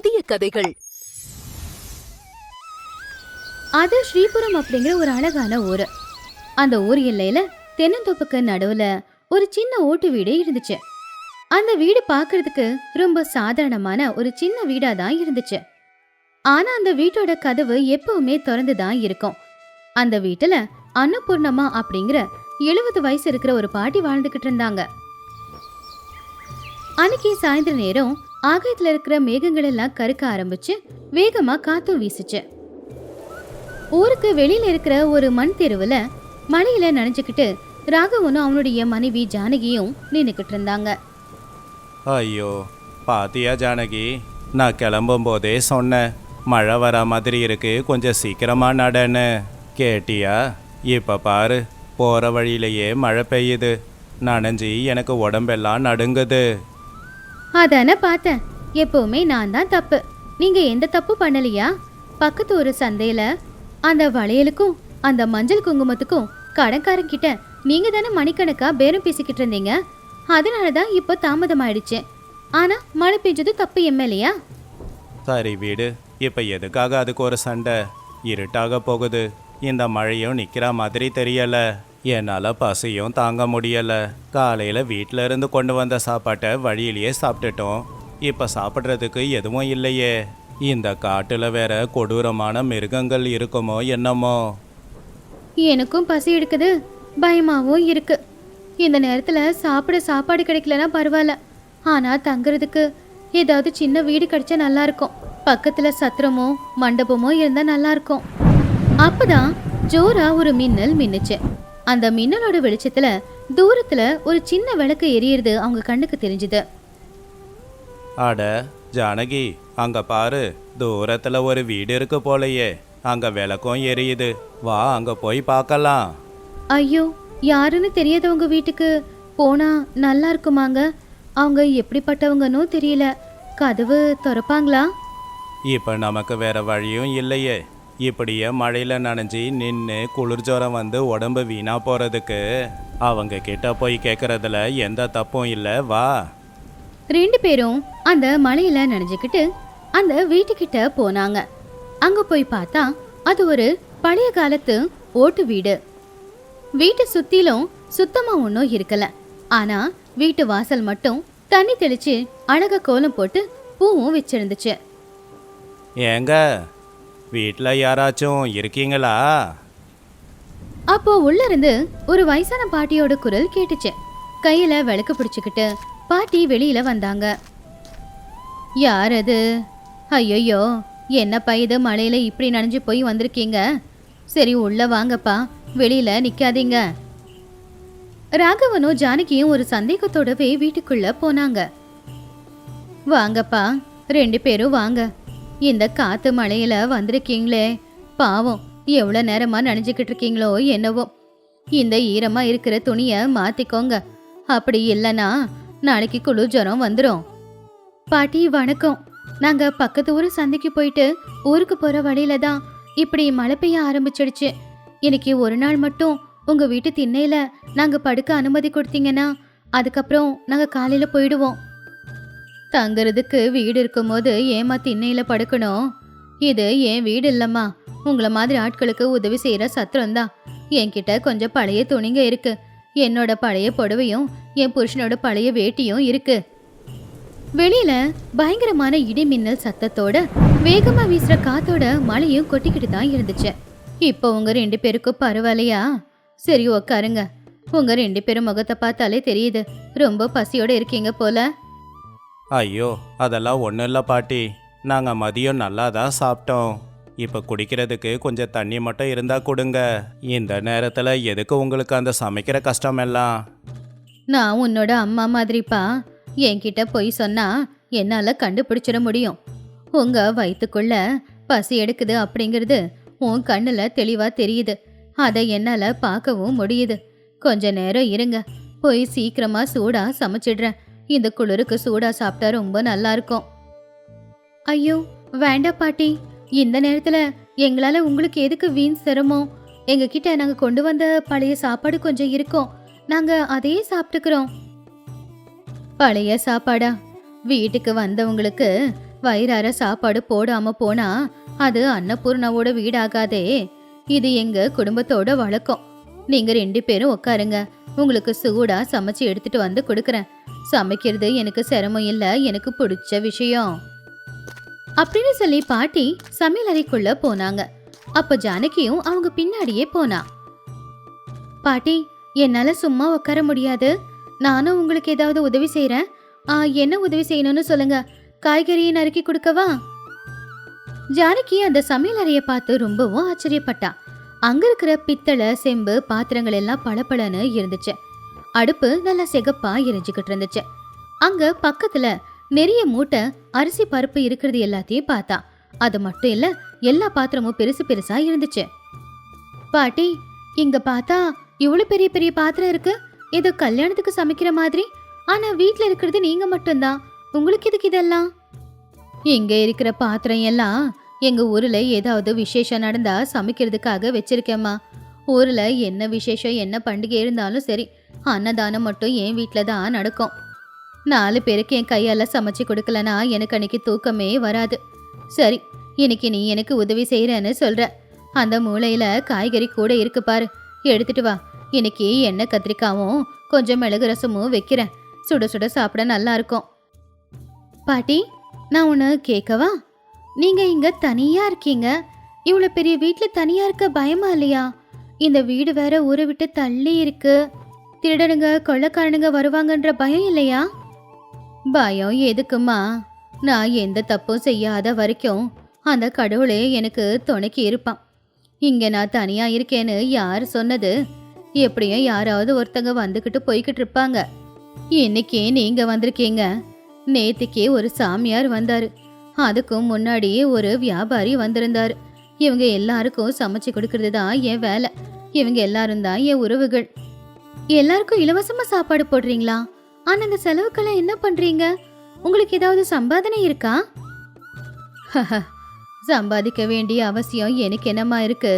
புதிய கதைகள். அது ஸ்ரீபுரம் அப்படிங்கிற ஒரு அழகான ஊரு. அந்த ஊர் எல்லையில தென்னந்தோப்புக்கு நடுவுல ஒரு சின்ன ஓட்டு வீடு இருந்துச்சு. அந்த வீடு பார்க்கிறதுக்கு ரொம்ப சாதாரணமான ஒரு சின்ன வீடா தான் இருந்துச்சு. ஆனா அந்த வீட்டோட கதவு எப்பவுமே திறந்து தான் இருக்கும். அந்த வீட்டுல அன்னபூர்ணமா அப்படிங்கிற 70 வயசு இருக்கிற ஒரு பாட்டி வாழ்ந்துகிட்டு இருந்தாங்க. அன்னைக்கு சாயந்தர நேரம் ஆகாயத்துல இருக்கிற மேகங்கள் எல்லாம் கருக்க ஆரம்பிச்சு வேகமா காத்தும் வீசுச்சு. ஊருக்கு வெளியில இருக்கிற ஒரு மண் தெருவுல மழையில நனைஞ்சுக்கிட்டு ராகவனும் அவனுடைய மனைவி ஜானகியும் நின்னுக்கிட்டு இருந்தாங்க. ஐயோ, பாத்தியா ஜானகி, நான் கிளம்பும் போதே சொன்னேன் மழை வர மாதிரி இருக்கு, கொஞ்சம் சீக்கிரமா நடன்னு. கேட்டியா? இப்ப பாரு, போற வழியிலேயே மழை பெய்யுது. நனைஞ்சி எனக்கு உடம்பெல்லாம் நடுங்குது. அதானே பார்த்தேன். எப்பவுமே நான் தான் தப்பு, நீங்க எந்த தப்பு பண்ணலையா? பக்கத்து ஒரு சந்தையில அந்த வளையலுக்கும் அந்த மஞ்சள் குங்குமத்துக்கும் கடைக்காரங்கிட்ட நீங்க தானே மணிக்கணக்கா பேரம் பேசிக்கிட்டு இருந்தீங்க. அதனாலதான் இப்போ தாமதம் ஆயிடுச்சு. ஆனா மழை பெஞ்சது தப்பு எம்எல்ஏயா? சரி வீடு, இப்ப எதுக்காக அதுக்கு ஒரு சண்டை? இருட்டாக போகுது, இந்த மழையும் நிக்கிற மாதிரி தெரியல. என்னால பசியும் தாங்க முடியல. காலையில வீட்டில இருந்து கொண்டு வந்த சாப்பாட்டை வழியிலேயே சாப்பிட்டுட்டோம். இப்ப சாப்பிட்றதுக்கு எதுவும் இல்லையே. இந்த காட்டுல வேற கொடூரமான மிருகங்கள் இருக்குமோ என்னமோ. எனக்கும் பசி எடுக்குது, பயமாவும் இருக்கு. இந்த நேரத்துல சாப்பிட சாப்பாடு கிடைக்கலன்னா பரவாயில்ல, ஆனா தங்குறதுக்கு ஏதாவது சின்ன வீடு கிடைச்சா நல்லா இருக்கும். பக்கத்துல சத்திரமோ மண்டபமோ இருந்தா நல்லா இருக்கும். அப்பதான் ஜோரா ஒரு மின்னல் மின்னுச்சு. அந்த மின்னலோட வெளிச்சத்துல தூரத்துல ஒரு சின்ன விளக்கு எரியுறது அவங்க கண்ணுக்கு தெரிஞ்சுது. அட ஜானகி, அங்க பாரு, தூரத்துல ஒரு வீடு இருக்கு போலயே. அங்க விளக்கும் எரியுது, வா அங்க போய் பார்க்கலாம். ஐயோ, யாருன்னு தெரியாதவங்க வீட்டுக்கு போனா நல்லா இருக்குமாங்க? அவங்க எப்படிப்பட்டவங்கன்னு தெரியல. கதவு திறப்பாங்களா? இப்ப நமக்கு வேற வழியும் இல்லையே. இப்படியே மழையில நனைஞ்சி நின்று குளிர்ஜோரம் வந்து உடம்பு வீணா போறதுக்கு அவங்க கிட்ட போய் கேட்கறதுல எந்த தப்பும் இல்லை, வா. 2 பேரும் அந்த மலையில நனைஞ்சுக்கிட்டு அந்த வீட்டுக்கிட்ட போனாங்க. அங்க போய் பார்த்தா அது ஒரு பழைய காலத்து ஓட்டு வீடு. வீட்டை சுத்திலும் சுத்தமா ஒன்றும் இருக்கல. ஆனா வீட்டு வாசல் மட்டும் தண்ணி தெளிச்சு அழகா கோலம் போட்டு பூவும் வச்சிருந்துச்சு. ஏங்க, வீட்டில் யாராச்சும் இருக்கீங்களா? அப்போ உள்ள இருந்து ஒரு வயசான பாட்டியோட குரல் கேட்டுச்சு. கையில விளக்கு பிடிச்சுக்கிட்டு பாட்டி வெளியில வந்தாங்க. யார் அது? ஐயோ, என்னப்பா இது, மழையில இப்படி நனைஞ்சு போய் வந்திருக்கீங்க. சரி உள்ள வாங்கப்பா, வெளியில நிக்காதீங்க. ராகவனும் ஜானகியும் ஒரு சந்தேகத்தோடவே வீட்டுக்குள்ள போனாங்க. வாங்கப்பா, 2 பேரும் வாங்க. இந்த காத்து மழையில வந்திருக்கீங்களே, பாவம் எவ்வளவு நேரமா நனைஞ்சுக்கிட்டு இருக்கீங்களோ என்னவோ. இந்த ஈரமா இருக்கிற துணிய மாத்திக்கோங்க, அப்படி இல்லைன்னா நாளைக்கு குளிர் ஜுரம் வந்துடும். பாட்டி வணக்கம். நாங்க பக்கத்து ஊர் சந்தைக்கு போயிட்டு ஊருக்கு போற வழியில தான் இப்படி மழை பெய்ய ஆரம்பிச்சிடுச்சு. இன்னைக்கு ஒரு நாள் மட்டும் உங்க வீட்டு திண்ணையில நாங்க படுக்க அனுமதி கொடுத்தீங்கன்னா அதுக்கப்புறம் நாங்க காலையில போயிடுவோம். தங்குறதுக்கு வீடு இருக்கும் போது ஏமா திண்ணையில படுக்கணும்? இது என் வீடு இல்லம்மா, உங்களை மாதிரி ஆட்களுக்கு உதவி செய்யற சத்திரம் தான். என்கிட்ட கொஞ்சம் பழைய துணிங்க இருக்கு. என்னோட பழைய புடவையும் என் புருஷனோட பழைய வேட்டியும் இருக்கு. வெளியில பயங்கரமான இடி மின்னல் சத்தத்தோட வேகமா வீசுற காத்தோட மழையும் கொட்டிக்கிட்டு தான் இருந்துச்சு. இப்போ உங்க 2 பேருக்கும் பரவாயில்லையா? சரி உக்காருங்க. உங்க 2 பேரும் முகத்தை பார்த்தாலே தெரியுது, ரொம்ப பசியோட இருக்கீங்க போல. ஐயோ, அதெல்லாம் ஒன்றும் இல்லை பாட்டி, நாங்கள் மதியம் நல்லா தான் சாப்பிட்டோம். இப்போ குடிக்கிறதுக்கு கொஞ்சம் தண்ணி மட்டும் இருந்தால் கொடுங்க. இந்த நேரத்தில் எதுக்கு உங்களுக்கு அந்த சமைக்கிற கஷ்டம் எல்லாம்? நான் உன்னோட அம்மா மாதிரிப்பா. என்கிட்ட போய் சொன்னா என்னால கண்டுபிடிச்சிட முடியும். உங்க வயிற்றுக்குள்ள பசி எடுக்குது அப்படிங்கிறது உன் கண்ணுல தெளிவா தெரியுது. அதை என்னால பார்க்கவும் முடியுது. கொஞ்ச நேரம் இருங்க, போய் சீக்கிரமா சூடா சமைச்சிடுறேன். இந்த குளிருக்கு சூடா சாப்பிட்டா ரொம்ப நல்லா இருக்கும். ஐயோ வேண்டாம் பாட்டி, இந்த நேரத்துல எங்களால உங்களுக்கு எதுக்கு வீண் சிரமம்? எங்க கிட்ட நாங்க கொண்டு வந்த பழைய சாப்பாடு கொஞ்சம் இருக்கும், நாங்க அதையே சாப்பிட்டுக்கிறோம். பழைய சாப்பாடா? வீட்டுக்கு வந்தவங்களுக்கு வயிறார சாப்பாடு போடாம போனா அது அன்னபூர்ணாவோட வீடாகாதே. இது எங்க குடும்பத்தோட வழக்கம். நீங்க 2 பேரும் உட்காருங்க, உங்களுக்கு சூடா சமைச்சு எடுத்துட்டு வந்து கொடுக்கறேன். சமைக்கிறது எனக்கு சிரமம் இல்ல, எனக்கு பிடிச்ச விஷயம் அப்படின்னு சொல்லி பாட்டி சமையல் அறைக்குள்ள போனாங்க. அப்ப ஜானகியும் அவங்க பின்னாடியே போனா. பாட்டி, என்னால சும்மா உட்கார முடியாது, நானும் உங்களுக்கு ஏதாவது உதவி செய்யறேன். என்ன உதவி செய்யணும்னு சொல்லுங்க, காய்கறியை நறுக்கி கொடுக்கவா? ஜானகி அந்த சமையல் அறைய பார்த்து ரொம்பவும் ஆச்சரியப்பட்டா. அங்க இருக்கிற பித்தளை, செம்பு, பாத்திரங்கள் எல்லாம் பளபளன்னு இருந்துச்சு. அடுப்பு நல்லா சிகப்பா எரிஞ்சுக்கிட்டு இருந்துச்சு. அங்க பக்கத்துல நிறைய மூட்டை அரிசி பருப்பு இருக்கிறது எல்லாத்தையும் பார்த்தா. அது மட்டும் இல்ல, எல்லா பாத்திரமும் பெருசு பெருசா இருந்துச்சு. பாட்டி, இங்க பார்த்தா இவ்வளவு பெரிய பெரிய பாத்திரம் இருக்கு. ஏதோ கல்யாணத்துக்கு சமைக்கிற மாதிரி. ஆனா வீட்ல இருக்கிறது நீங்க மட்டும்தான். உங்களுக்கு எதுக்கு இதெல்லாம்? இங்க இருக்கிற பாத்திரம் எல்லாம் எங்க ஊர்ல ஏதாவது விசேஷம் நடந்தா சமைக்கிறதுக்காக வச்சிருக்கேம்மா. ஊர்ல என்ன விசேஷம், என்ன பண்டிகை இருந்தாலும் சரி, அன்னதானம் மட்டும் என் வீட்ல தான் நடக்கும். 4 பேருக்கு என் கையால சமைச்சு கொடுக்கலனா எனக்கு அன்னைக்கு தூக்கமே வராது. சரி, இன்னைக்கு நீ எனக்கு உதவி செய்யறேன்னு சொல்ற. அந்த மூலையில காய்கறி கூட இருக்கு பாரு, எடுத்துட்டு வா. இன்னைக்கு எண்ணெய் கத்திரிக்காவும் கொஞ்சம் மிளகு ரசமும் வைக்கிறேன். சுட சுட சாப்பிட நல்லா இருக்கும். பாட்டி, நான் உன்னை கேட்கவா? நீங்க இங்க தனியா இருக்கீங்க. இவ்வளவு பெரிய வீட்டுல தனியா இருக்க பயமா இல்லையா? இந்த வீடு வேற ஊரை விட்டு தள்ளி இருக்கு. திருடனுங்க, கொள்ளைக்காரனுங்க வருவாங்கன்ற பயம் இல்லையா? பயம் எதுக்குமா? நான் எந்த தப்பும் செய்யாத வரைக்கும் அந்த கடவுளே எனக்கு துணைக்கு இருப்பான். இங்க நான் தனியா இருக்கேன்னு யார் சொன்னது? எப்படியும் யாராவது ஒருத்தங்க வந்துகிட்டு போய்கிட்டு இருப்பாங்க. இன்னைக்கு நீங்க வந்திருக்கீங்க. நேத்திக்கே ஒரு சாமியார் வந்தாரு. அதுக்கும் முன்னாடி ஒரு வியாபாரி வந்திருந்தாரு. இவங்க எல்லாருக்கும் சமைச்சு கொடுக்கறது தான் என் வேலை. இவங்க எல்லாரும் தான் என் உறவுகள். எல்லாருக்கும் இலவசமா சாப்பாடு போடுறீங்களா? ஆனா இந்த செலவுக்கெல்லாம் என்ன பண்றீங்க? உங்களுக்கு ஏதாவது சம்பாதனை இருக்கா? சம்பாதிக்க வேண்டிய அவசியம் எனக்கு என்னமா இருக்கு?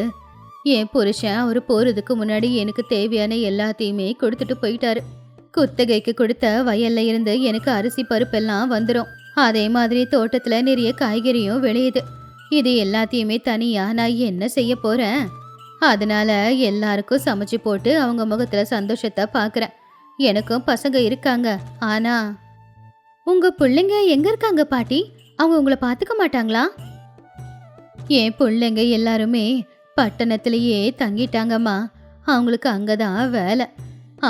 என் புருஷன் அவர் போறதுக்கு முன்னாடி எனக்கு தேவையான எல்லாத்தையுமே கொடுத்துட்டு போயிட்டாரு. குத்தகைக்கு கொடுத்த வயல்ல இருந்து எனக்கு அரிசி பருப்பெல்லாம் வந்துடும். அதே மாதிரி தோட்டத்துல நிறைய காய்கறியும் விளையுது. இது எல்லாத்தையுமே தனியா நான் என்ன செய்ய போறேன்? அதனால எல்லாருக்கும் சமைச்சு போட்டு அவங்க முகத்துல சந்தோஷத்தை பாக்குறேன். எனக்கும் பசங்க இருக்காங்க. ஆனா உங்க பிள்ளைங்க எங்க இருக்காங்க பாட்டி? அவங்க உங்களை பாத்துக்க மாட்டாங்களா? என் பிள்ளைங்க எல்லாருமே பட்டணத்திலேயே தங்கிட்டாங்கம்மா. அவங்களுக்கு அங்கதான் வேலை.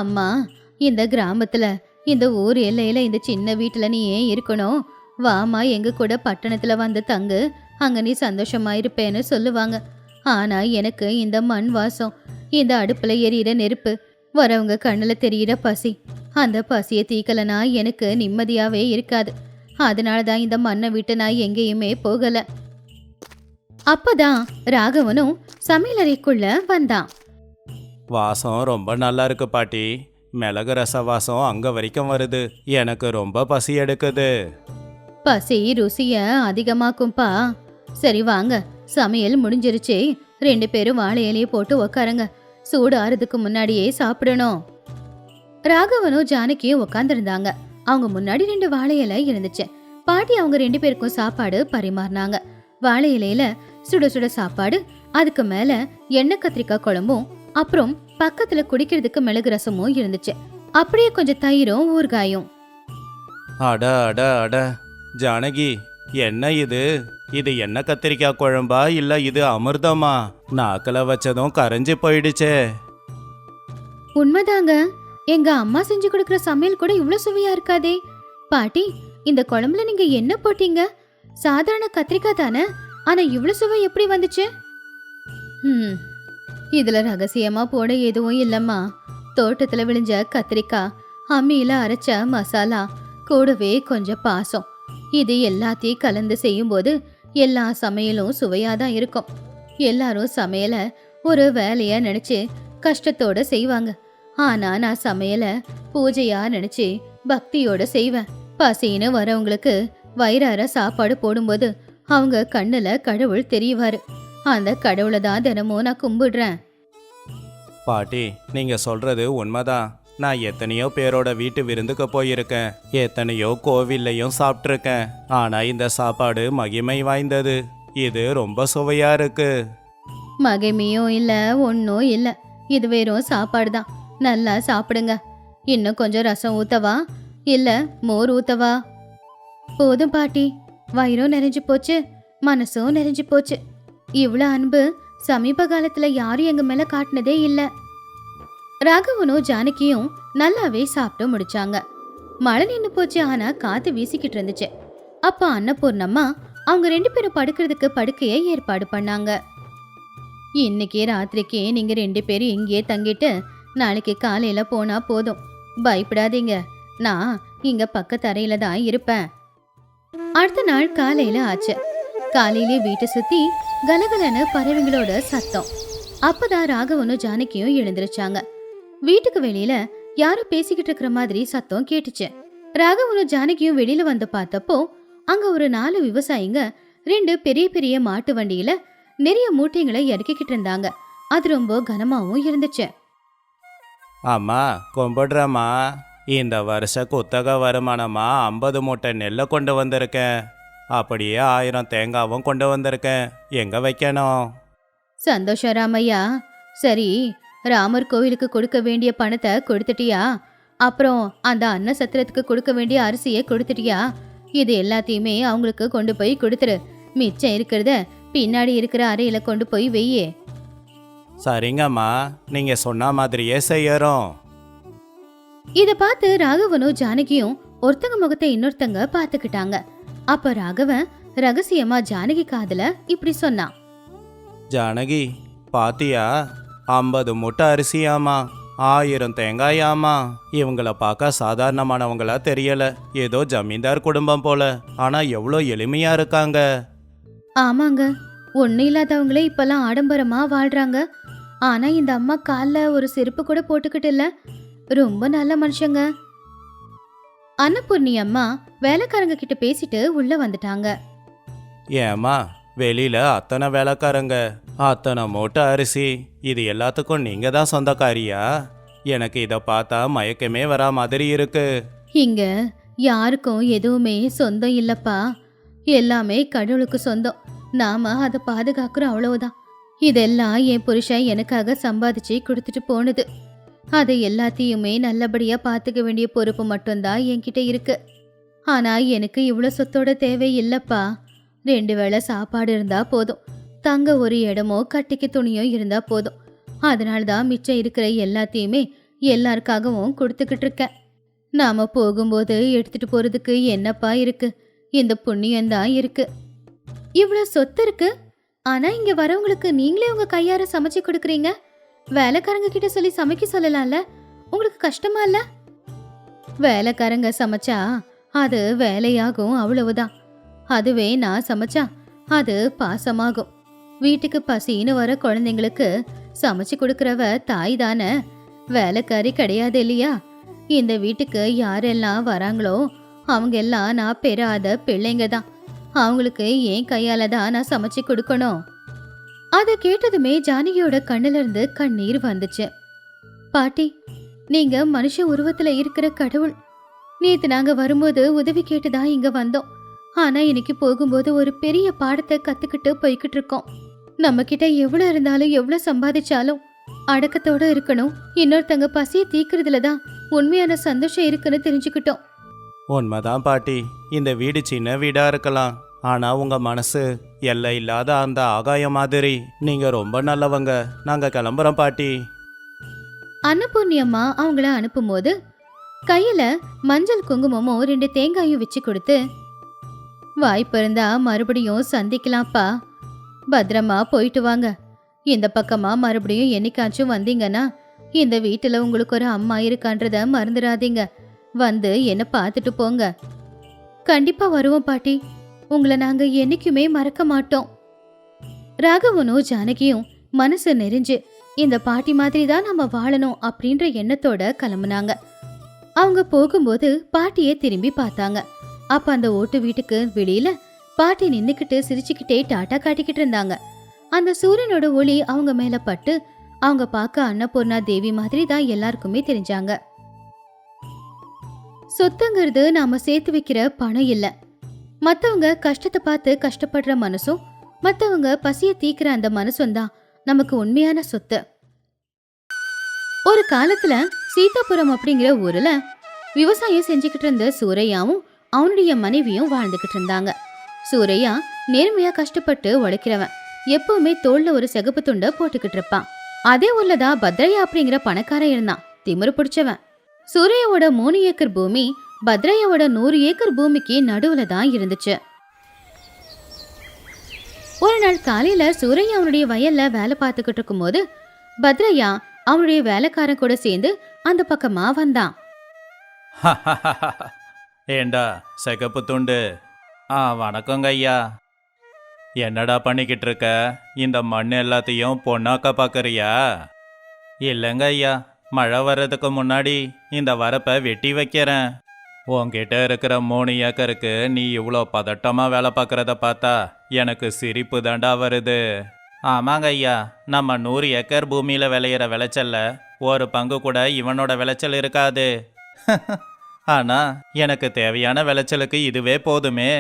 அம்மா, இந்த கிராமத்துல, இந்த ஊர் எல்லையில இந்த சின்ன வீட்டுல நீ ஏன் இருக்கணும்? வாமா, எங்க கூட பட்டணத்துல வந்து தங்கு, அங்க நீ சந்தோஷமா இருப்பேன்னு சொல்லுவாங்க. ஆனா எனக்கு இந்த மண் வாசம், இந்த அடுப்புல எரியிற நெருப்பு, வரவங்க கண்ணுல தெரியிற பசி, அந்த பசியை தீக்கலனா எனக்கு நிம்மதியாவே இருக்காது. அதனாலதான் இந்த மண்ணை விட்டு நான் எங்கேயுமே போகல. அப்பதான் ராகவனும் சமையலறைக்குள்ள வந்தான். வாசம் ரொம்ப நல்லா இருக்கு பாட்டி. மிளகு ரச வாசம் அங்க வரைக்கும் வருது. எனக்கு ரொம்ப பசி எடுக்குது. பசி ருசிய அதிகமாக்கும்பா. சரி வாங்க, சமையல் முடிஞ்சிருச்சு. 2 பேரும் வாழை இலையை போட்டு உக்காருங்க. சூடு ஆறதுக்கு முன்னாடியே சாப்பிடணும். ராகவனும் ஜானகியும் உக்காந்துருந்தாங்க. அவங்க முன்னாடி 2 வாழை இலை இருந்துச்சு. பாட்டி அவங்க 2 பேருக்கும் சாப்பாடு பரிமாறினாங்க. வாழை இலையில சுட சுட சாப்பாடு, அதுக்கு மேல எண்ணெய் கத்திரிக்காய் குழம்பும், அப்புறம் பக்கத்துல குடிக்கிறதுக்கு மிளகு ரசமும் இருந்துச்சு. அப்படியே கொஞ்சம் தயிரும் ஊறுகாயும். அட அட அட ஜானகி, என்ன இது? இது என்ன கத்திரிக்காய் குழம்பா இல்ல இது அமிர்தமா? நாக்கில வச்சதும் கரைஞ்சு போயிடுச்சே. உண்மைதாங்க, எங்க அம்மா செஞ்சு கொடுக்குற சமையல் கூட இவ்வளவு சுவையா இருக்காதே. பாட்டி, இந்த குழம்புல நீங்க என்ன போட்டீங்க? சாதாரண கத்திரிக்காய் தானே, ஆனா இவ்வளவு சுவை எப்படி வந்துச்சு? இதுல ரகசியமா போட எதுவும் இல்லம்மா. தோட்டத்துல விளைஞ்ச கத்திரிக்காய், அம்மியில அரைச்ச மசாலா, கூடவே கொஞ்சம் பாசம், இது எல்லாத்தையும் கலந்து செய்யும்போது எல்லா சமையலும் சுவையாதான் இருக்கும். எல்லாரும் சமையல ஒரு வேலையா நினைச்சு கஷ்டத்தோட செய்வாங்க. ஆனா நான் சமையல பூஜையா நினைச்சு பக்தியோட செய்வேன். பசின்னு வரவங்களுக்கு வயிறார சாப்பாடு போடும்போது அவங்க கண்ணுல கடவுள் தெரியவாரு. அந்த கடவுளை தான் தினமும் நான் கும்பிடுறேன். பாட்டி, நீங்க சொல்றது உண்மைதான். நான் எத்தனையோ பேரோட வீட்டு விருந்துக்கு போயிருக்கேன், எத்தனையோ கோவில்லையும் சாப்பிட்ருக்கேன். ஆனா இந்த சாப்பாடு மகிமை வாய்ந்தது. இது ரொம்ப சுவையா இருக்கு. மகிமையும் இல்ல, ஒன்றும் இல்ல, இது வெறும் சாப்பாடு தான். நல்லா சாப்பிடுங்க. இன்னும் கொஞ்சம் ரசம் ஊத்தவா, இல்ல மோர் ஊத்தவா? போதும் பாட்டி, வயிறும் நிறைஞ்சு போச்சு, மனசும் நிறைஞ்சு போச்சு. இவ்வளோ அன்பு சமீப காலத்துல யாரும் எங்க மேல காட்டினதே இல்ல. ராகவனும் ஜானகியும் நல்லாவே சாப்பிட்டு முடிச்சாங்க. மழை நின்று போச்சு, ஆனா காத்து வீசிக்கிட்டு இருந்துச்சு. அப்ப அன்னபூர்ணம்மா அவங்க 2 பேரும் படுக்கிறதுக்கு படுக்கையை ஏற்பாடு பண்ணாங்க. இன்னைக்கு ராத்திரிக்கு நீங்க 2 பேரும் இங்கேயே தங்கிட்டு நாளைக்கு காலையில போனா போதும். பயப்படாதீங்க, நான் இங்க பக்கத்து அறையில தான் இருப்பேன். அடுத்த நாள் காலையில ஆச்சு. காலையிலே வீட்டை சுத்தி கலகலன்னு பறவைங்களோட சத்தம். அப்பதான் ராகவனும் ஜானகியும் எழுந்திருச்சாங்க. வீட்டுக்கு வெளியில யாரோ பேசிக்கிட்டு இருக்கிற மாதிரி சத்தம் கேட்டுச்சு. ராகவனும் ஜானகியும் வெளியில வந்து பார்த்தப்போ அங்க ஒரு 4 விவசாயிங்க 2 பெரிய பெரிய மாட்டு வண்டியில நிறைய மூட்டைங்களை இறக்கிக்கிட்டு இருந்தாங்க. அது ரொம்ப கனமாவும் இருந்துச்சு. அம்மா கும்பிடுறம்மா, இந்த வருஷ குத்தக வருமானமா 50 மூட்டை நெல்லை கொண்டு வந்திருக்கேன். அப்படியே 1000 தேங்காவும் கொண்டு வந்திருக்கேன். எங்க வைக்கணும்? சந்தோஷம் ராமையா. சரி, ராமர் கோவிலுக்கு கொடுக்க வேண்டிய பணத்தை கொடுத்துட்டியா? அப்புறம் அந்த அன்ன சத்திரத்துக்கு கொடுக்க வேண்டிய அரிசியை கொடுத்துட்டியா? இது எல்லாத்தையுமே அவங்களுக்கு கொண்டு போய் கொடுத்துரு. மிச்சம் இருக்கிறத பின்னாடி இருக்கிற அறையில கொண்டு போய் வெய்யே. சரிங்கம்மா, நீங்க சொன்ன மாதிரியே செய்யறோம். இத பார்த்து ராகவனும் ஜானகியும் ஒருத்தங்க முகத்தை இன்னொருத்தங்க பார்த்துக்கிட்டாங்க. அப்ப ராகவன் ரகசியமா ஜானகி காதுல இப்படி சொன்னான். ஜானகி, பாத்தியா? 50 மூட்டை அரிசியாமா, 1000 தேங்காயாமா. இவங்கள பார்க்க சாதாரணமானவங்களா தெரியல, ஏதோ ஜமீன்தார் குடும்பம் போல. ஆனா எவ்வளோ எளிமையா இருக்காங்க. ஆமாங்க, ஒண்ணு இல்லாதவங்களே இப்பெல்லாம் ஆடம்பரமா வாழ்றாங்க. ஆனா இந்த அம்மா கால்ல ஒரு செருப்பு கூட போட்டுக்கிட்டு இல்ல. ரொம்ப நல்ல மனுஷங்க. அன்னபூர்ணி அம்மா வேலைக்காரங்க கிட்ட பேசிட்டு உள்ள வந்துட்டாங்க. ஏம்மா, வெளியில அத்தனை வேலைக்காரங்க, அத்தனை மூட்டை அரிசி, இது எல்லாத்துக்கும் நீங்க தான் சொந்தக்காரியா? எனக்கு இதை பார்த்தா மயக்கமே வரா மாதிரி இருக்கு. இங்க யாருக்கும் எதுவுமே சொந்தம் இல்லப்பா, எல்லாமே கடவுளுக்கு சொந்தம். நாம அதை பாதுகாக்கிறோம், அவ்வளவுதான். இதெல்லாம் என் புருஷன் எனக்காக சம்பாதிச்சு கொடுத்துட்டு போனது. அதை எல்லாத்தையுமே நல்லபடியா பார்த்துக்க வேண்டிய பொறுப்பு மட்டும்தான் என்கிட்ட இருக்கு. ஆனா எனக்கு இவ்வளோ சொத்தோட தேவை இல்லப்பா. 2 வேளை சாப்பாடு இருந்தா போதும், தங்க ஒரு இடமோ கட்டிக்கு துணியோ இருந்தா போதும். அதனாலதான் மிச்சம் இருக்கிற எல்லாத்தையுமே எல்லாருக்காகவும் கொடுத்துக்கிட்டு இருக்கேன். நாம போகும்போது எடுத்துட்டு போறதுக்கு என்னப்பா இருக்கு? இந்த புண்ணியம்தான் இருக்கு. இவ்வளோ சொத்து இருக்கு, ஆனா இங்க வரவங்களுக்கு நீங்களே உங்க கையார சமைச்சு கொடுக்குறீங்க. வேலைக்காரங்க கிட்ட சொல்லி சமைக்க சொல்லலாம்ல, உங்களுக்கு கஷ்டமா இல்ல? வேலைக்காரங்க சமைச்சா அது வேலையாகும், அவ்வளவுதான். அதுவே நான் சமைச்சா அது பாசமாகும். வீட்டுக்கு பசின்னு வர குழந்தைங்களுக்கு சமைச்சு கொடுக்கறவ தாய் தானே, வேலைக்காரி கிடையாது இல்லையா? இந்த வீட்டுக்கு யாரெல்லாம் வராங்களோ அவங்க எல்லாம் நான் பெறாத பிள்ளைங்க தான். அவங்களுக்கு ஏன் கையால தான் நான் சமைச்சு கொடுக்கணும். அதை கேட்டதுமே ஜானகியோட கண்ணுல இருந்து கண்ணீர் வந்துச்சு. பாட்டி, நீங்க மனுஷ உருவத்துல இருக்கிற கடவுள். நேத்து நாங்க வரும்போது உதவி கேட்டுதான் இங்க வந்தோம். ஆனா இன்னைக்கு போகும்போது ஒரு பெரிய பாடத்தை கத்துக்கிட்டு போய்கிட்டு இருக்கோம். நம்ம கிட்ட எவ்வளவு இருந்தாலும் எவ்வளவு சம்பாதிச்சாலும் அடக்கத்தோட இருக்கணும். இன்னொருத்தங்க பசியை தீக்கிறதுலதான் உண்மையான சந்தோஷம் இருக்குன்னு தெரிஞ்சுக்கிட்டோம். உண்மைதான் பாட்டி, இந்த வீடு சின்ன வீடா இருக்கலாம், ஆனா உங்க மனசு எல்லை இல்லாத அந்த ஆகாயம் மாதிரி. நீங்க ரொம்ப நல்லவங்க. நாங்க கிளம்புறோம் பாட்டி. அன்னபூர்ணி அம்மா அவங்கள அனுப்பும் போது கையில மஞ்சள் குங்குமமும் 2 தேங்காயும் வச்சு கொடுத்து, வாய்ப்பு இருந்தா மறுபடியும் சந்திக்கலாம்ப்பா, பத்திரமா போயிட்டு வாங்க. இந்த பக்கமா மறுபடியும் என்னைக்காச்சும் வந்தீங்கன்னா இந்த வீட்டுல உங்களுக்கு ஒரு அம்மா இருக்கான்றத மறந்துடாதீங்க. வந்து என்ன பார்த்துட்டு போங்க. கண்டிப்பா வருவோம் பாட்டி, உங்களை நாங்க என்னைக்குமே மறக்க மாட்டோம். ராகவனும் ஜானகியும் மனசு நெறிஞ்சு இந்த பாட்டி மாதிரி தான் நம்ம வாழணும் அப்படின்ற எண்ணத்தோட கிளம்புனாங்க. அவங்க போகும்போது பாட்டியை திரும்பி பார்த்தாங்க. அப்ப அந்த ஓட்டு வீட்டுக்கு வெளியில பாட்டி நின்னுக்கிட்டு சிரிச்சுக்கிட்டே டாட்டா காட்டிக்கிட்டு இருந்தாங்க. அந்த சூரியனோட ஒளி அவங்க மேல பட்டு அவங்க பார்க்க அன்னபூர்ணா தேவி மாதிரி தான் எல்லாருக்குமே தெரிஞ்சாங்க. சொத்துங்கிறது நாம சேர்த்து வைக்கிற பணம் இல்ல, மத்தவங்க கஷ்டத்தை பார்த்து கஷ்டப்படுற மனசும் மத்தவங்க பசிய தீக்கிற அந்த மனசும் தான் நமக்கு உண்மையான சொத்து. ஒரு காலத்துல சீதாபுரம் அப்படிங்கிற ஊர்ல விவசாயம் செஞ்சுக்கிட்டு இருந்த சூரையாவும் அவனுடைய மனைவியும் வாழ்ந்துகிட்டு இருந்தாங்க. சூரையா நேர்மையா கஷ்டப்பட்டு உழைக்கிறவன், எப்பவுமே தோல்ல ஒரு சிகப்பு துண்டை போட்டுக்கிட்டு இருப்பான். அதே ஊர்லதான் பத்ரையா அப்படிங்கிற பணக்காரன் இருந்தான், திமிரு பிடிச்சவன். சூரையாவோட 3 ஏக்கர் பூமி பத்ரையாவோட 100 ஏக்கர் பூமிக்கு நடுவுல தான் இருந்துச்சு. ஒரு நாள் காலையில சூரையா அவனுடைய வயல்ல வேலை பார்த்துக்கிட்டு இருக்கும் போது பத்ரையா அவனுடைய வேலைக்காரன் கூட சேர்ந்து அந்த பக்கமா வந்தான். ஏண்டா சிகப்பு துண்டு. வணக்கங்க ஐயா. என்னடா பண்ணிக்கிட்டு இருக்க? இந்த மண் எல்லாத்தையும் பொண்ணாக்க பார்க்கறியா? இல்லைங்க ஐயா, மழை வர்றதுக்கு முன்னாடி இந்த வரப்பை வெட்டி வைக்கிறேன். உன்கிட்ட இருக்கிற 3 ஏக்கருக்கு நீ இவ்வளோ பதட்டமாக வேலை பார்க்குறத பார்த்தா எனக்கு சிரிப்பு தாண்டா வருது. ஆமாங்க ஐயா, நம்ம 100 ஏக்கர் பூமியில் விளையிற விளைச்சல்ல ஒரு பங்கு கூட இவனோட விளைச்சல் இருக்காது. ஆனால் எனக்கு தேவையான விளைச்சலுக்கு இதுவே போதுமே.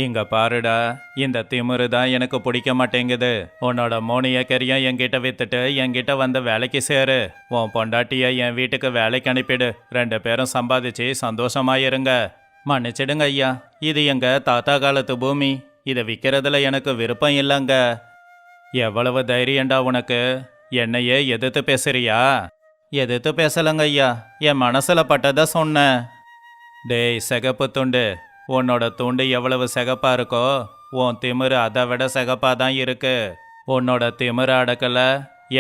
இங்க பாருடா, இந்த திமிரு தான் எனக்கு பிடிக்க மாட்டேங்குது. உன்னோட 3 ஏக்கரையும் என்கிட்ட வித்துட்டு என்கிட்ட வந்து வேலைக்கு சேரு. உன் பொண்டாட்டிய என் வீட்டுக்கு வேலைக்கு அனுப்பிடு. 2 பேரும் சம்பாதிச்சு சந்தோஷமாயிருங்க. மன்னிச்சிடுங்க ஐயா, இது எங்க தாத்தா காலத்து பூமி. இதை விற்கிறதுல எனக்கு விருப்பம் இல்லைங்க. எவ்வளவு தைரியண்டா உனக்கு? என்னையே எதிர்த்து பேசுறியா? எதிர்த்து பேசலங்க ஐயா, என் மனசுல பட்டதை சொன்னேன். டேய் சிகப்பு துண்டு, உன்னோட துண்டு எவ்வளவு சிகப்பா இருக்கோ உன் திமிரு அதை விட சிகப்பா தான் இருக்கு. உன்னோட திமிரு அடக்கல.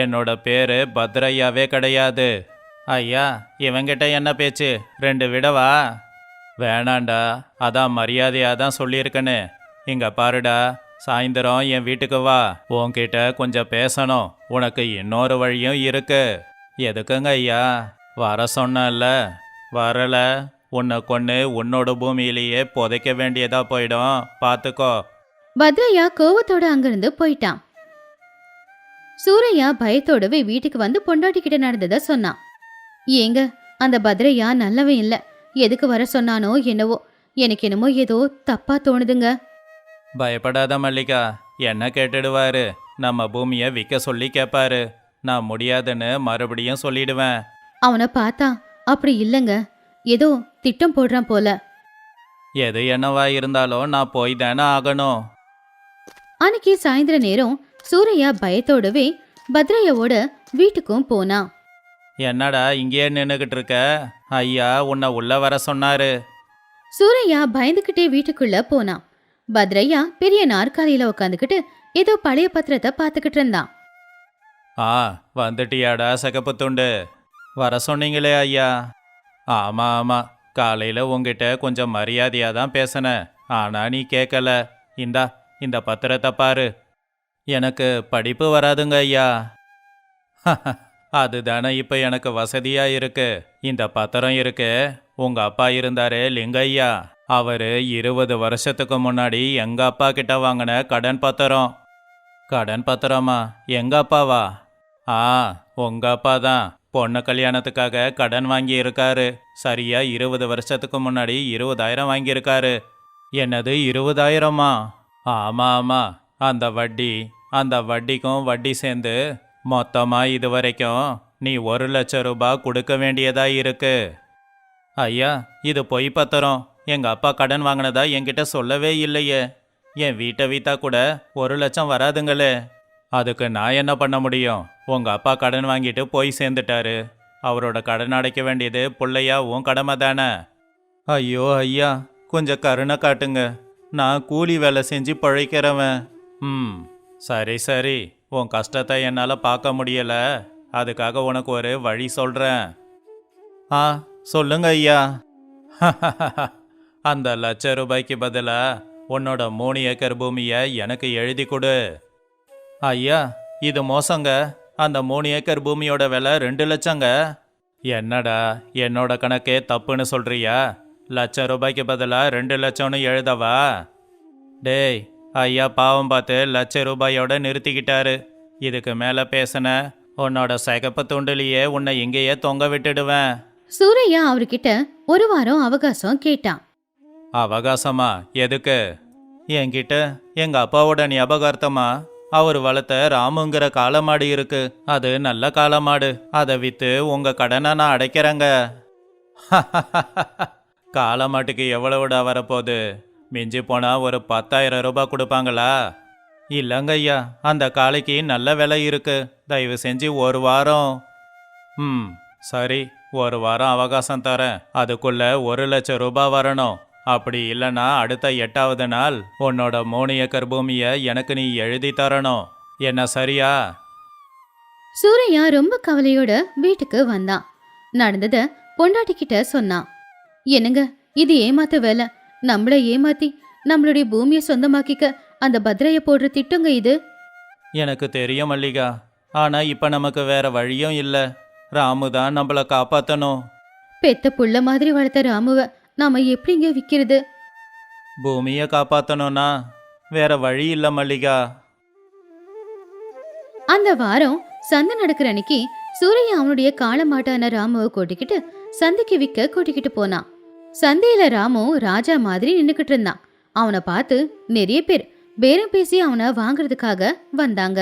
என்னோட பேரு பத்ரையாவே கிடையாது. ஐயா, இவங்கிட்ட என்ன பேச்சு? 2 விடவா? வேணாண்டா, அதான் மரியாதையாக தான் சொல்லியிருக்கேன்னு. இங்க பாருடா, சாயந்தரம் என் வீட்டுக்கு வா. உன்கிட்ட கொஞ்சம் பேசணும். உனக்கு இன்னொரு வழியும் இருக்கு. எதுக்குங்க ஐயா? வர சொன்னல, வரல உன்னை கொன்னு உன்னோட பூமியிலேயே புதைக்க வேண்டியதா போயிடும், பார்த்துக்கோ. பத்ரையா கோவத்தோட அங்கிருந்து போயிட்டான். சூரையா பயத்தோடவே வீட்டுக்கு வந்து பொண்டாட்டி கிட்ட நடந்தத சொன்னான். ஏங்க, அந்த பத்ரையா நல்லவன் இல்ல. எதுக்கு வர சொன்னானோ என்னவோ, எனக்கு என்னமோ ஏதோ தப்பா தோணுதுங்க. பயப்படாத மல்லிகா, என்ன கேட்டுடுவாரு. நம்ம பூமியை விற்க சொல்லி கேட்பாரு. நான் முடியாதுன்னு மறுபடியும் சொல்லிடுவேன். அவனை பார்த்தா அப்படி இல்லைங்க, ஏதோ திட்டம் போடுறான் போல. எது என்னவா இருந்தாலும் நான் போய் தானே ஆகணும். அன்னைக்கு சாயந்தர நேரம் சூரையா பயத்தோடவே பத்ரையாவோட வீட்டுக்கும் போனான். என்னடா இங்கேயே நின்றுகிட்டு இருக்க? ஐயா உன்னை உள்ள வர சொன்னாரு. சூரையா பயந்துகிட்டே வீட்டுக்குள்ள போனான். பத்ரையா பெரிய நாற்காலியில உட்காந்துக்கிட்டு ஏதோ பழைய பத்திரத்தை பார்த்துக்கிட்டு இருந்தான். வந்துட்டியாடா சிகப்பு துண்டு? வர சொன்னீங்களே ஐயா. ஆமாம் ஆமாம், காலையில் உங்ககிட்ட கொஞ்சம் மரியாதையாக தான் பேசினேன். ஆனால் நீ கேட்கல. இந்த பத்திரத்தை பாரு. எனக்கு படிப்பு வராதுங்க ஐயா. அதுதானே இப்போ எனக்கு வசதியாக இருக்கு. இந்த பத்திரம் இருக்கு. உங்கள் அப்பா இருந்தாரு லிங்கையா, அவர் 20 வருஷத்துக்கு முன்னாடி எங்கள் அப்பா கிட்ட வாங்கின கடன் பத்திரம். கடன் பத்திரமா? எங்கள் அப்பாவா? உங்கள் அப்பா தான் பொண்ணு கல்யாணத்துக்காக கடன் வாங்கி இருக்காரு. சரியா 20 வருஷத்துக்கு முன்னாடி 20,000 வாங்கியிருக்காரு. என்னது 20,000மா? ஆமாம், அந்த வட்டிக்கும் வட்டி சேர்ந்து மொத்தமாக இது வரைக்கும் நீ 1 லட்சம் ரூபாய் கொடுக்க வேண்டியதா இருக்கு. ஐயா, இது பொய் பத்திரம். எங்கள் அப்பா கடன் வாங்கினதா என்கிட்ட சொல்லவே இல்லையே. என் வீட்டை விற்றா கூட 1 லட்சம் வராதுங்களே. அதுக்கு நான் என்ன பண்ண முடியும்? உங்கள் அப்பா கடன் வாங்கிட்டு போய் சேர்ந்துட்டாரு. அவரோட கடன் அடைக்க வேண்டியது பிள்ளையா உன் கடமை தானே. ஐயோ ஐயா, கொஞ்சம் கருணை காட்டுங்க. நான் கூலி வேலை செஞ்சு பழைக்கிறவன். சரி, உன் கஷ்டத்தை என்னால் பார்க்க முடியலை. அதுக்காக உனக்கு ஒரு வழி சொல்கிறேன். சொல்லுங்க ஐயா. அந்த 1,00,000 ரூபாய்க்கு பதிலாக உன்னோட 3 ஏக்கர் பூமியை எனக்கு எழுதி கொடு. ஐயா, இது மோசங்க. அந்த 3 ஏக்கர் பூமியோட விலை 2 லட்சங்க. என்னடா, என்னோட கணக்கே தப்புன்னு சொல்றியா? 1,00,000 ரூபாய்க்கு பதிலாக 2 லட்சம்னு எழுதவா? டேய், ஐயா பாவம் பார்த்து 1,00,000 ரூபாயோட நிறுத்திக்கிட்டாரு. இதுக்கு மேலே பேசின உன்னோட சிகப்பு துண்டுலையே உன்னை இங்கேயே தொங்க விட்டுடுவேன். சூரையா அவர்கிட்ட ஒரு வாரம் அவகாசம் கேட்டான். அவகாசமா? எதுக்கு? என்கிட்ட எங்க அப்பாவோட ஞாபகார்த்தமா அவர் வளர்த்த ராமுங்கிற காளமாடு இருக்கு. அது நல்ல காளமாடு. அதை வித்து உங்க கடனை நான் அடைக்கிறேங்க. காளமாட்டுக்கு எவ்வளவுடா வரப்போகுது? மிஞ்சி போனா ஒரு 10,000 ரூபாய் கொடுப்பாங்களா? இல்லைங்க ஐயா, அந்த காளைக்கு நல்ல விலை இருக்கு. தயவு செஞ்சு ஒரு வாரம். சரி, ஒரு வாரம் அவகாசம் தரேன். அதுக்குள்ள 1,00,000 ரூபாய் வரணும். அப்படி இல்லைன்னா அடுத்த 8வது நாள் உன்னோட 3 ஏக்கர் பூமியை எனக்கு நீ எழுதி தரணும். என்ன சரியா? சூரையா ரொம்ப கவலையோட வீட்டுக்கு வந்தான். நடந்தத பொண்டாட்டிக்கிட்ட சொன்னான். என்னங்க, இது ஏமாத்த வேலை. நம்மள ஏமாத்தி நம்மளுடைய பூமியை சொந்தமாக்கிக்க அந்த பத்ரைய போடுற திட்டங்க இது. எனக்கு தெரியும் மல்லிகா. ஆனா இப்ப நமக்கு வேற வழியும் இல்ல. ராமு தான் நம்மள காப்பாத்தணும். பெத்த புள்ள மாதிரி வளர்த்த ராமுவ நாம எப்படிங்க விக்கிறது? பூமியை காப்பாத்தணும்னா வேற வழி இல்ல மல்லிகா. அந்த வாரம் சந்தை நடக்கிற அன்னைக்கு சூரையா அவனுடைய காளமாட்டான ராமுவை கூட்டிக்கிட்டு சந்தைக்கு விற்க கூட்டிக்கிட்டு போனான். சந்தையில ராமு ராஜா மாதிரி நின்னுக்கிட்டு இருந்தான். அவனை பார்த்து நிறைய பேர் பேரம் பேசி அவனை வாங்குறதுக்காக வந்தாங்க.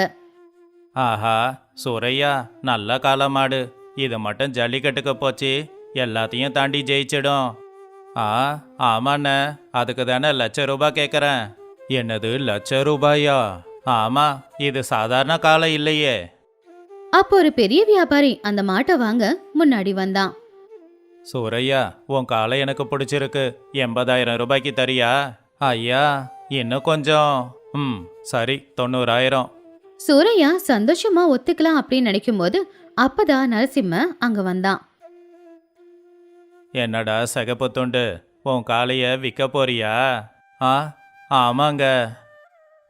ஆஹா, சூரையா நல்ல காளமாடு. இது மட்டும் ஜல்லிக்கட்டுக்கு போச்சு எல்லாத்தையும் தாண்டி ஜெயிச்சிடும். ஆமாண்ணே, அதுக்கு தானே 1,00,000 ரூபாய் கேட்குறேன். என்னது 1,00,000 ரூபாயா? ஆமா, இது சாதாரண காளை இல்லையே. அப்போ ஒரு பெரிய வியாபாரி அந்த மாட்டை வாங்க முன்னாடி வந்தான். சூரையா, உன் காளை எனக்கு பிடிச்சிருக்கு. 80,000 ரூபாய்க்கு தரியா? ஐயா, இன்னும் கொஞ்சம். சரி, 90,000. சூரையா சந்தோஷமா ஒத்துக்கலாம் அப்படின்னு நினைக்கும் போது அப்பதான் நரசிம்ம அங்க வந்தான். என்னடா சகப்பு துண்டு, உன் காளைய விற்க போறியா? ஆமாங்க.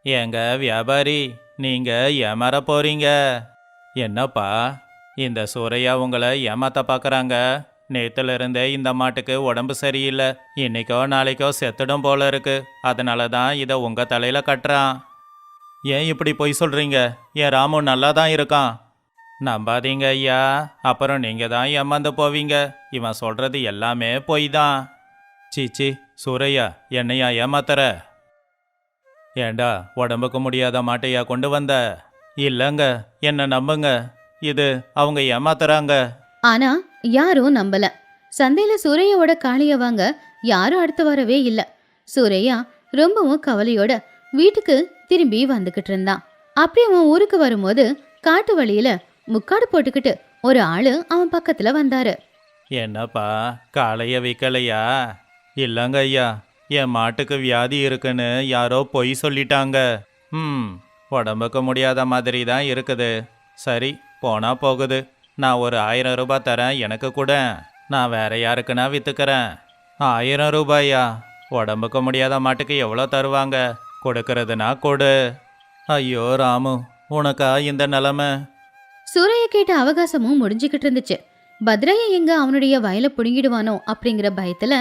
ஏங்க வியாபாரி, நீங்க ஏமாற போறீங்க. என்னப்பா, இந்த சூரையா உங்களை ஏமாத்த பார்க்கறாங்க. நேத்துல இருந்தே இந்த மாட்டுக்கு உடம்பு சரியில்லை. இன்னைக்கோ நாளைக்கோ செத்துடும் போல இருக்கு. அதனால தான் இதை உங்க தலையில கட்டுறான். ஏன் இப்படி பொய் சொல்றீங்க? என் ராமு நல்லா தான் இருக்கான். நம்பாதீங்க ஐயா, அப்புறம் நீங்க தான் ஏமாந்து போவீங்க. இவன் சொல்றது எல்லாமே பொய் தான். சீச்சி, சூரையா, என்னையா ஏமாத்துற? ஏண்டா, உடம்புக்கு முடியாத மாட்டையா கொண்டு வந்த? இல்லைங்க, என்ன நம்புங்க. இது அவங்க ஏமாத்துறாங்க. ஆனா யாரும் நம்பல. சந்தையில சூரையாவோட காளைய வாங்க யாரும் அடுத்து வரவே இல்ல. சூரையா ரொம்பவும் கவலையோட வீட்டுக்கு திரும்பி வந்துகிட்டு இருந்தான். அப்படி அவன் ஊருக்கு வரும்போது காட்டு வழியில முக்காடு போட்டுக்கிட்டு ஒரு ஆளு அவன் பக்கத்துல வந்தாரு. என்னப்பா, காளைய விற்கலையா? இல்லைங்க ஐயா, என் மாட்டுக்கு வியாதி இருக்குன்னு யாரோ பொய் சொல்லிட்டாங்க. உடம்புக்கு முடியாத மாதிரி தான் இருக்குது. சரி, போனா போகுது. நான் ஒரு 1,000 ரூபாய் தரேன், எனக்கு கூட. நான் வேற யாருக்குன்னா வித்துக்கிறேன். 1000 ரூபாயா? உடம்புக்கு முடியாத மாட்டுக்கு எவ்வளோ தருவாங்க? கொடுக்கறதுனா கொடு. ஐயோ ராமு, உனக்கா இந்த நிலைமை? சூரைய கேட்ட அவகாசமும் முடிஞ்சுக்கிட்டு இருந்துச்சு. பத்ரைய எங்க அவனுடைய வயலை புடுங்கிடுவானோ அப்படிங்கிற பயத்துல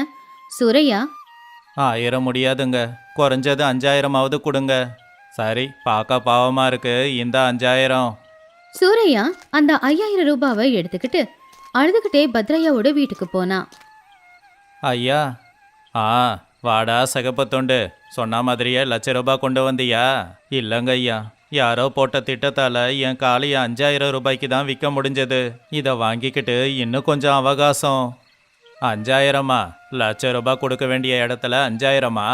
சூரையா 1000 முடியாதுங்க, குறைஞ்சது 5,000ஆவது கொடுங்க. சரி, பார்க்க பாவமா இருக்கு, இந்த 5,000. சூரையா அந்த 5,000 ரூபாவை எடுத்துக்கிட்டு அழுதுகிட்டே பத்ரையாவோட வீட்டுக்கு போனான். ஐயா, வாடா சகப்பு தொண்டு, சொன்ன மாதிரியே 1,00,000 ரூபாய் கொண்டு வந்தியா? இல்லைங்க ஐயா, யாரோ போட்ட திட்டத்தால் என் காளையை 5,000 ரூபாய்க்கு தான் விற்க முடிஞ்சது. இதை வாங்கிக்கிட்டு இன்னும் கொஞ்சம் அவகாசம். 5,000மா? 1,00,000 ரூபாய் கொடுக்க வேண்டிய இடத்துல 5,000மா?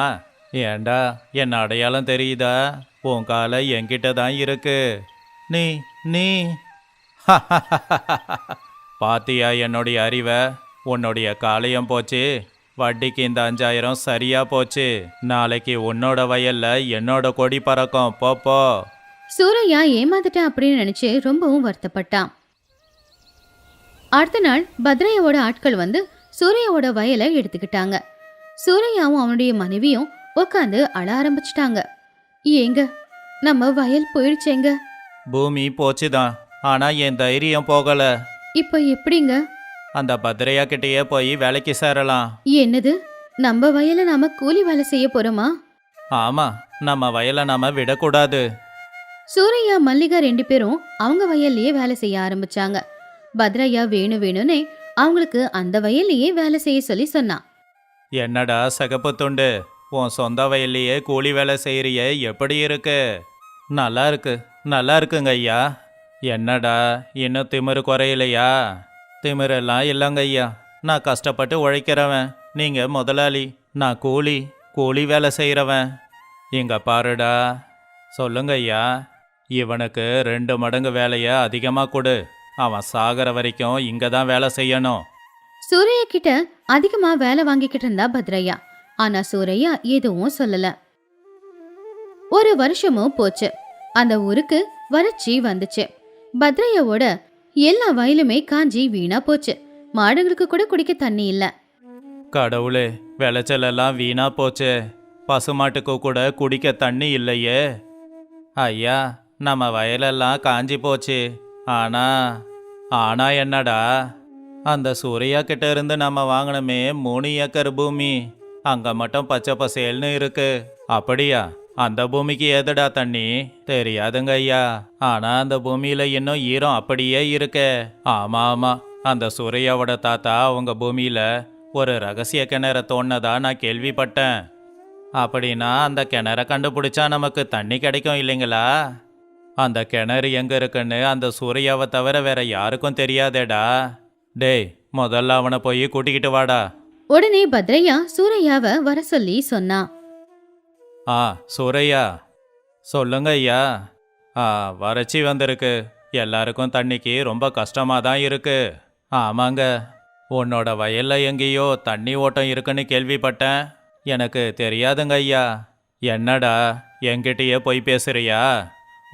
ஏண்டா, என் அடையாளம் தெரியுதா? உன் காலை என்கிட்ட தான் இருக்கு. நீ நீ பாத்தியா என்னுடைய அறிவை? உன்னுடைய காளையம் போச்சு, வட்டிக்கு இந்த 5,000 சரியா போச்சு. நாளைக்கு உன்னோட வயல்ல என்னோட கொடி பறக்கும். போப்போ. சூரையா ஏமாந்துட்டான் அப்படின்னு நினைச்சு ரொம்பவும் வருத்தப்பட்டான். அடுத்த நாள் பத்ரையாவோட ஆட்கள் வந்து சூரையாவோட வயலை எடுத்துக்கிட்டாங்க. சூரையாவும் அவனுடைய மனைவியும் உட்காந்து அழ ஆரம்பிச்சிட்டாங்க. ஏங்க, நம்ம வயல் போயிடுச்சேங்க. பூமி போச்சுதான், ஆனா என் தைரியம் போகல. இப்ப எப்படிங்க? அந்த பத்ரையா கிட்டேயே போய் வேலைக்கு சேரலாம். என்னது, நம்ம வயலை நாம கூலி வேலை செய்ய போறோமா? ஆமா, நம்ம வயலை நாம விடக்கூடாது. சூரையா மல்லிகா 2 பேரும் அவங்க வயல்லையே வேலை செய்ய ஆரம்பிச்சாங்க. பத்ரையா வேணும்னே அவங்களுக்கு அந்த வயல்லையே வேலை செய்ய சொல்லி சொன்னான். என்னடா சகப்பு துண்டு, உன் சொந்த வயல்லையே கூலி வேலை செய்யறியே, எப்படி இருக்கு? நல்லா இருக்கு, நல்லா இருக்குங்க ஐயா. என்னடா இன்னும் திமிரு குறையிலையா? திமிரெல்லாம் இல்லைங்க ஐயா, நான் கஷ்டப்பட்டு உழைக்கிறவன், நீங்க முதலாளி, நான் கூலி கூலி வேலை செய்கிறவன். இங்க பாருடா. சொல்லுங்க ஐயா. இவனுக்கு 2 மடங்கு வேலையை அதிகமாக கொடு, அவன் சாகிற வரைக்கும் இங்கே தான் வேலை செய்யணும். சூரையா கிட்ட அதிகமா வேலை வாங்கிக்கிட்டு இருந்தா பத்ரையா. ஆனா சூரையா எதுவும் சொல்லல. ஒரு வருஷமும் போச்சு. அந்த ஊருக்கு வறட்சி வந்துச்சு. பத்ரையாவோட எல்லா வயலுமே காஞ்சி வீணா போச்சு. மாடுங்களுக்கு கூட குடிக்க தண்ணி இல்ல. கடவுளே, விளைச்சலெல்லாம் வீணா போச்சு, பசுமாட்டுக்கு கூட குடிக்க தண்ணி இல்லையே. ஐயா, நம்ம வயலெல்லாம் காஞ்சி போச்சு. ஆனா என்னடா, அந்த சூர்யா கிட்ட இருந்து நம்ம வாங்கினமே 3 ஏக்கர் பூமி, அங்க மட்டும் பச்சை பசேல்னு இருக்கு. அப்படியா? அந்த பூமிக்கு ஏதடா தண்ணி? தெரியாதுங்க ஐயா. ஆனா அந்த பூமியில இன்னும் ஈரம் அப்படியே இருக்கு. ஆமா, அந்த சூர்யாவோட தாத்தா அவங்க பூமியில ஒரு ரகசிய கிணற தோண்டதா நான் கேள்விப்பட்டேன். அப்படின்னா அந்த கிணற கண்டுபிடிச்சா நமக்கு தண்ணி கிடைக்கும் இல்லைங்களா? அந்த கிணறு எங்க இருக்குன்னு அந்த சூர்யாவை தவிர வேற யாருக்கும் தெரியாதேடா. டேய், முதல்ல அவனை போய் கூட்டிக்கிட்டு வாடா. உடனே பத்ரையா சூரையாவை வர சொல்லி சொன்னான். சூரையா. சொல்லுங்க ஐயா. வறட்சி வந்திருக்கு, எல்லாருக்கும் தண்ணிக்கு ரொம்ப கஷ்டமாக தான் இருக்கு. ஆமாங்க, உன்னோட வயல்ல எங்கேயோ தண்ணி ஓட்டம் இருக்குன்னு கேள்விப்பட்டேன். எனக்கு தெரியாதுங்க ஐயா. என்னடா என்கிட்டயே போய் பேசுறியா?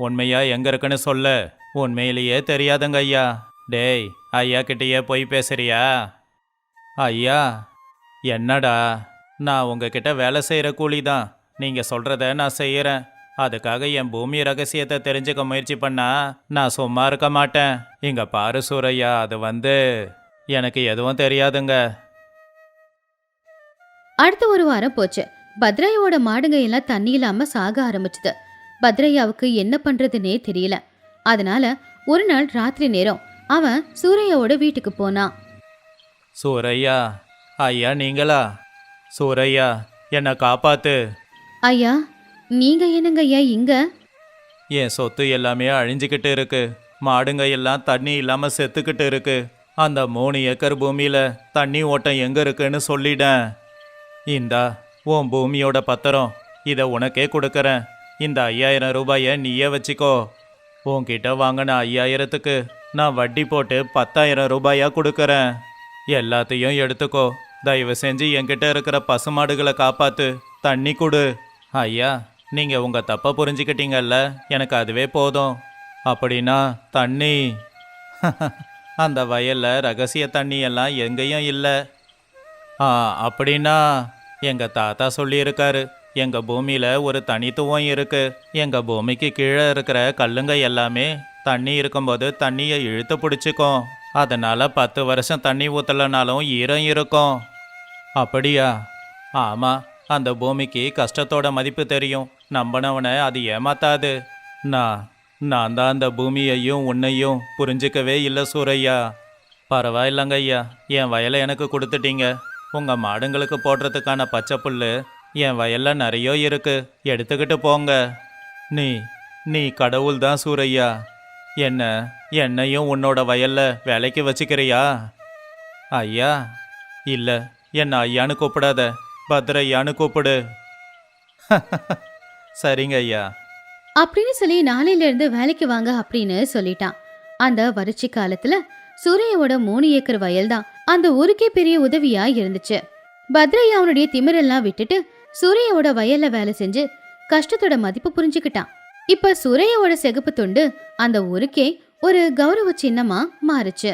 உண்மையா எங்க இருக்குன்னு சொல்லு. உண்மையிலேயே தெரியாதுங்க ஐயா. டேய், ஐயா கிட்டேயே போய் பேசுறியா? ஐயா. என்னடா, நான் உங்ககிட்ட வேலை செய்கிற கூலி தான், நீங்கள் சொல்கிறத நான் செய்கிறேன். அதுக்காக என் பூமி ரகசியத்தை தெரிஞ்சுக்க முயற்சி பண்ணா நான் சும்மா இருக்க மாட்டேன். இங்கே பாரு சூரையா, அது எனக்கு எதுவும் தெரியாதுங்க. அடுத்த ஒரு வாரம் போச்சு. பத்ரையாவோட மாடுங்க எல்லாம் தண்ணி இல்லாம சாக ஆரம்பிச்சுது. பத்ரையாவுக்கு என்ன பண்றதுன்னே தெரியல. அதனால ஒரு நாள் ராத்திரி நேரம் அவன் சூரையாவோட வீட்டுக்கு போனான். சூரையா, ஐயா நீங்களா? சூரையா, என்னை காப்பாத்து. ஐயா, நீங்க என்னங்க ஐயா இங்க? என் சொத்து எல்லாமே அழிஞ்சுக்கிட்டு இருக்கு, மாடுங்க எல்லாம் தண்ணி இல்லாம செத்துக்கிட்டு இருக்கு. அந்த 3 ஏக்கர் பூமியில தண்ணி ஓட்டம் எங்க இருக்குன்னு சொல்லிட்டேன். இந்தா உன் பூமியோட பத்திரம், இதை உனக்கே கொடுக்கறேன். இந்த 5000 ரூபாயை நீயே வச்சுக்கோ. உன்கிட்ட வாங்கின 5000த்துக்கு நான் வட்டி போட்டு 10,000 ரூபாயா கொடுக்கறேன். எல்லாத்தையும் எடுத்துக்கோ. தயவு செஞ்சு என்கிட்ட இருக்கிற பசுமாடுகளை காப்பாத்து, தண்ணி கொடு. ஐயா, நீங்க உங்க தப்பை புரிஞ்சுக்கிட்டீங்கல்ல, எனக்கு அதுவே போதும். அப்படின்னா தண்ணி அந்த வயல்ல ரகசிய தண்ணி எல்லாம் எங்கேயும் இல்லை. அப்படின்னா எங்க தாத்தா சொல்லியிருக்காரு, எங்க பூமியில ஒரு தனித்துவம் இருக்கு. எங்க பூமிக்கு கீழே இருக்கிற கல்லுங்க எல்லாமே தண்ணி இருக்கும்போது தண்ணியை இழுத்து பிடிச்சிக்கும். அதனால 10 வருஷம் தண்ணி ஊற்றலனாலும் ஈரம் இருக்கும். அப்படியா? ஆமா, அந்த பூமிக்கு கஷ்டத்தோட மதிப்பு தெரியும். நம்பினவனை அது ஏமாத்தாது. நான் தான் அந்த பூமியையும் உன்னையும் புரிஞ்சிக்கவே இல்லை சூரையா. பரவாயில்லைங்க ஐயா, என் வயலை எனக்கு கொடுத்துட்டீங்க. உங்கள் மாடுங்களுக்கு போடுறதுக்கான பச்சை புல் என் வயலில் நிறைய இருக்கு, எடுத்துக்கிட்டு போங்க. நீ கடவுள் தான் சூரையா. என்னையும் உன்னோட வயலில் வேலைக்கு வச்சுக்கிறியா? ஐயா. இல்லை, என்ன ஐயான்னு கூப்பிடாத, பத்ரையான்னு கூப்பிடு. சரிங்க ஐயா அப்படின்னு சொல்லி நாளையில இருந்து வேலைக்கு வாங்க அப்படின்னு சொல்லிட்டான். அந்த வறட்சி காலத்துல சூரையாவோட 3 ஏக்கர் வயல் தான் அந்த ஊருக்கே பெரிய உதவியா இருந்துச்சு. பத்ரையா அவனுடைய திமிரெல்லாம் விட்டுட்டு சூரையாவோட வயல்ல வேலை செஞ்சு கஷ்டத்தோட மதிப்பு புரிஞ்சுக்கிட்டான். இப்ப சூரையாவோட சிகப்பு துண்டு அந்த ஊருக்கே ஒரு கௌரவ சின்னமா மாறுச்சு.